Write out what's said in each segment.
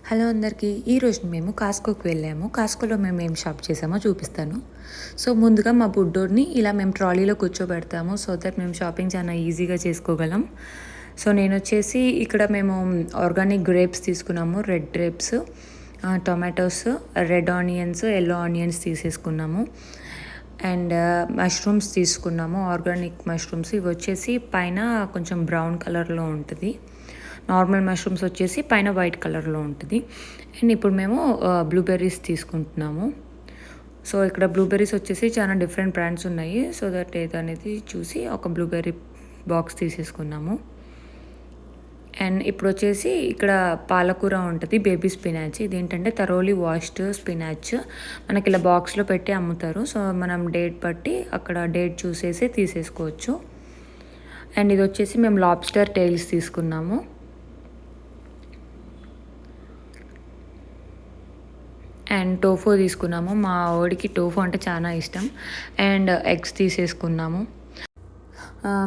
Hello అందరికీ. ఈరోజు మేము కాస్కోకి వెళ్ళాము. కాస్కోలో మేము ఏం షాప్ చేసామో చూపిస్తాను. సో ముందుగా మా బుడ్డోడిని ఇలా మేము ట్రాలీలో కూర్చోబెడతాము. సో దట్ మేము షాపింగ్ చాలా ఈజీగా చేసుకోగలం. సో నేను వచ్చేసి ఇక్కడ మేము ఆర్గానిక్ గ్రేప్స్ తీసుకున్నాము. Red grapes, tomatoes, red onions, yellow onions తీసేసుకున్నాము. అండ్ మష్రూమ్స్ తీసుకున్నాము. Organic mushrooms. ఇవి వచ్చేసి పైన కొంచెం బ్రౌన్ కలర్లో ఉంటుంది. నార్మల్ మష్రూమ్స్ వచ్చేసి పైన వైట్ కలర్లో ఉంటుంది. అండ్ ఇప్పుడు మేము బ్లూబెర్రీస్ తీసుకుంటున్నాము. సో ఇక్కడ బ్లూబెర్రీస్ వచ్చేసి చాలా డిఫరెంట్ బ్రాండ్స్ ఉన్నాయి. సో దట్ ఏదనేది చూసి ఒక బ్లూబెర్రీ బాక్స్ తీసేసుకున్నాము. అండ్ ఇప్పుడు వచ్చేసి ఇక్కడ పాలకూర ఉంటుంది, బేబీ స్పినాచ్. ఇదేంటంటే థరోలీ వాష్డ్ స్పినాచ్. మనకి ఇలా బాక్స్లో పెట్టి అమ్ముతారు. సో మనం డేట్ బట్టి అక్కడ డేట్ చూసేసి తీసేసుకోవచ్చు. అండ్ ఇది వచ్చేసి మేము లాబ్స్టర్ టైల్స్ తీసుకున్నాము. అండ్ టోఫు తీసుకున్నాము. మా వాడికి టోఫు అంటే చాలా ఇష్టం. And eggs తీసేసుకున్నాము.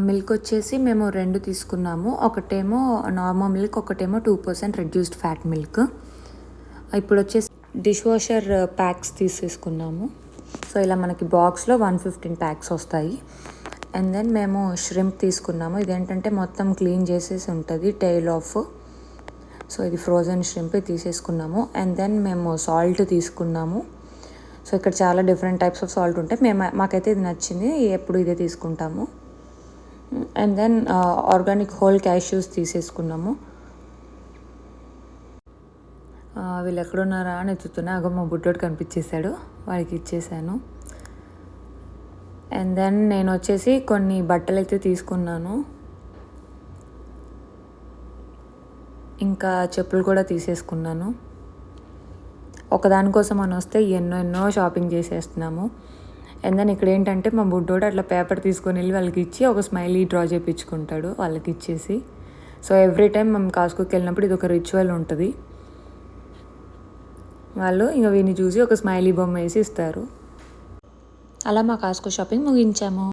మిల్క్ వచ్చేసి మేము 2 తీసుకున్నాము. ఒకటేమో నార్మల్ మిల్క్, ఒకటేమో 2% రెడ్యూస్డ్ ఫ్యాట్ మిల్క్. ఇప్పుడు వచ్చేసి డిష్ వాషర్ ప్యాక్స్ తీసేసుకున్నాము. సో ఇలా మనకి బాక్స్లో 115 ప్యాక్స్ వస్తాయి. అండ్ దెన్ మేము ష్రింప్ తీసుకున్నాము. ఇదేంటంటే మొత్తం క్లీన్ చేసేసి ఉంటుంది, టైల్ ఆఫ్. సో ఇది ఫ్రోజన్ ష్రింప్ తీసేసుకున్నాము. అండ్ దెన్ మేము సాల్ట్ తీసుకున్నాము. సో ఇక్కడ చాలా డిఫరెంట్ టైప్స్ ఆఫ్ సాల్ట్ ఉంటాయి. మాకైతే ఇది నచ్చింది, ఎప్పుడు ఇదే తీసుకుంటాము. And then organic whole cashews తీసేసుకున్నాము. వీళ్ళు ఎక్కడున్నారా అని ఎత్తుతున్నా, అగో మా బుడ్డోడు కనిపించేశాడు, వాడికి ఇచ్చేసాను. అండ్ దెన్ నేను వచ్చేసి కొన్ని బట్టలు అయితే తీసుకున్నాను. ఇంకా చెప్పులు కూడా తీసేసుకున్నాను. ఒకదానికోసం అని వస్తే ఎన్నో షాపింగ్ చేసేస్తున్నాము. అండ్ దెన్ ఇక్కడ ఏంటంటే మా బుడ్డోడు అట్లా పేపర్ తీసుకొని వెళ్ళి వాళ్ళకి ఇచ్చి ఒక స్మైలీ డ్రా చేయించుకుంటాడు వాళ్ళకి ఇచ్చేసి. సో ఎవ్రీ టైం మేము కాస్కోకి వెళ్ళినప్పుడు ఇది ఒక రిచువల్ ఉంటుంది. వాళ్ళు ఇంకా వీడిని చూసి ఒక స్మైలీ బొమ్మ వేసి ఇస్తారు. అలా మా కాస్కో షాపింగ్ ముగించాము.